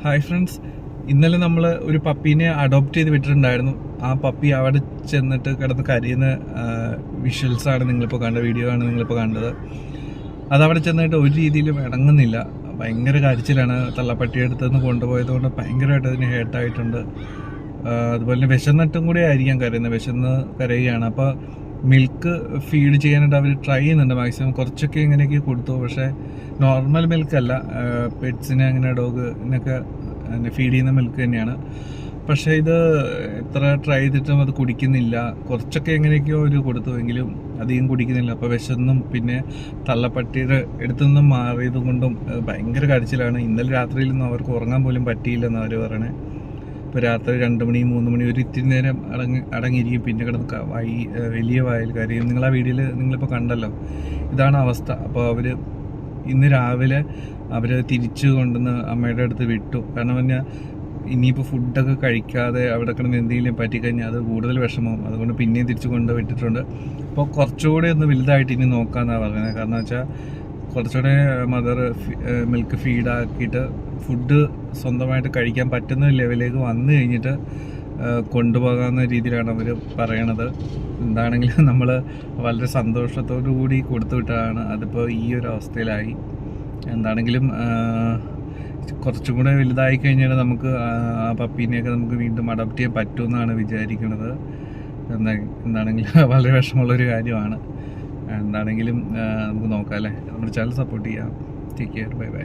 Hi friends, ഇന്നലെ നമ്മൾ ഒരു പപ്പീനെ അഡോപ്റ്റ് ചെയ്ത് വിട്ടിട്ടുണ്ടായിരുന്നു. ആ പപ്പി അവിടെ ചെന്നിട്ട് കിടന്ന് കരയുന്ന വിഷ്വൽസാണ് നിങ്ങളിപ്പോൾ കണ്ട, വീഡിയോ ആണ് നിങ്ങളിപ്പോൾ കണ്ടത്. അതവിടെ ചെന്നിട്ട് ഒരു രീതിയിലും ഇണങ്ങുന്നില്ല, ഭയങ്കര കരച്ചിലാണ്. തള്ളപ്പട്ടിയുടെ അടുത്തുനിന്ന് കൊണ്ടുപോയത് കൊണ്ട് ഭയങ്കരമായിട്ട് അതിന് ഹേർട്ടായിട്ടുണ്ട്. അതുപോലെ തന്നെ വിശന്നിട്ടും കൂടി ആയിരിക്കാം കരയുന്നത്, വിശന്ന് കരയുകയാണ്. അപ്പോൾ മിൽക്ക് ഫീഡ് ചെയ്യാനായിട്ട് അവർ ട്രൈ ചെയ്യുന്നുണ്ട് മാക്സിമം. കുറച്ചൊക്കെ ഇങ്ങനെയൊക്കെ കൊടുത്തു, പക്ഷേ നോർമൽ മിൽക്കല്ല, പെറ്റ്സിന് അങ്ങനെ ഡോഗിനൊക്കെ ഫീഡ് ചെയ്യുന്ന മിൽക്ക് തന്നെയാണ്. പക്ഷേ ഇത് എത്ര ട്രൈ ചെയ്തിട്ടും അത് കുടിക്കുന്നില്ല. കുറച്ചൊക്കെ എങ്ങനെയൊക്കെയോ ഒരു കൊടുത്തു, എങ്കിലും അധികം കുടിക്കുന്നില്ല. അപ്പോൾ വിശന്നും പിന്നെ തള്ളപ്പട്ടിയുടെ അടുത്തുനിന്നും മാറിയത് കൊണ്ടും ഭയങ്കര കരച്ചിലാണ്. ഇന്നലെ രാത്രിയിലൊന്നും അവർക്ക് ഉറങ്ങാൻ പോലും പറ്റിയില്ലെന്ന് അവർ പറയണേ. ഇപ്പോൾ രാത്രി 2 മണി 3 മണി ഒരു ഇത്തിരി നേരം അടങ്ങിയിരിക്കും, പിന്നെ കിടന്ന് വലിയ വായിൽ കാര്യം. നിങ്ങൾ ആ വീഡിയോയിൽ നിങ്ങളിപ്പോൾ കണ്ടല്ലോ, ഇതാണ് അവസ്ഥ. അപ്പോൾ അവർ ഇന്ന് രാവിലെ അവർ തിരിച്ചു കൊണ്ടുവന്ന് അമ്മയുടെ അടുത്ത് വിട്ടു. കാരണം പറഞ്ഞാൽ ഇനിയിപ്പോൾ ഫുഡൊക്കെ കഴിക്കാതെ അവിടെ കിടന്ന് എന്തെങ്കിലും പറ്റിക്കഴിഞ്ഞാൽ അത് കൂടുതൽ വിഷമവും. അതുകൊണ്ട് പിന്നെയും തിരിച്ചു കൊണ്ട് വിട്ടിട്ടുണ്ട്. അപ്പോൾ കുറച്ചുകൂടെ ഒന്ന് വലുതായിട്ട് ഇനി നോക്കാമെന്നാണ് പറയുന്നത്. കാരണം വെച്ചാൽ കുറച്ചുകൂടെ മദർ മിൽക്ക് ഫീഡാക്കിയിട്ട് ഫുഡ് സ്വന്തമായിട്ട് കഴിക്കാൻ പറ്റുന്ന ലെവലിലേക്ക് വന്നു കഴിഞ്ഞിട്ട് കൊണ്ടുപോകാവുന്ന രീതിയിലാണ് അവർ പറയണത്. എന്താണെങ്കിലും നമ്മൾ വളരെ സന്തോഷത്തോടു കൂടി കൊടുത്തു വിട്ടതാണ്. അതിപ്പോൾ ഈ ഒരു അവസ്ഥയിലായി. എന്താണെങ്കിലും കുറച്ചും കൂടെ വലുതായി കഴിഞ്ഞാൽ നമുക്ക് ആ പപ്പീനെയൊക്കെ നമുക്ക് വീണ്ടും അഡോപ്റ്റ് ചെയ്യാൻ പറ്റുമെന്നാണ് വിചാരിക്കുന്നത്. എന്താണെങ്കിലും വളരെ വിഷമമുള്ളൊരു കാര്യമാണ്. എന്താണെങ്കിലും നമുക്ക് നോക്കാം അല്ലേ. നമ്മുടെ ചാനൽ സപ്പോർട്ട് ചെയ്യാം. Take care, bye bye.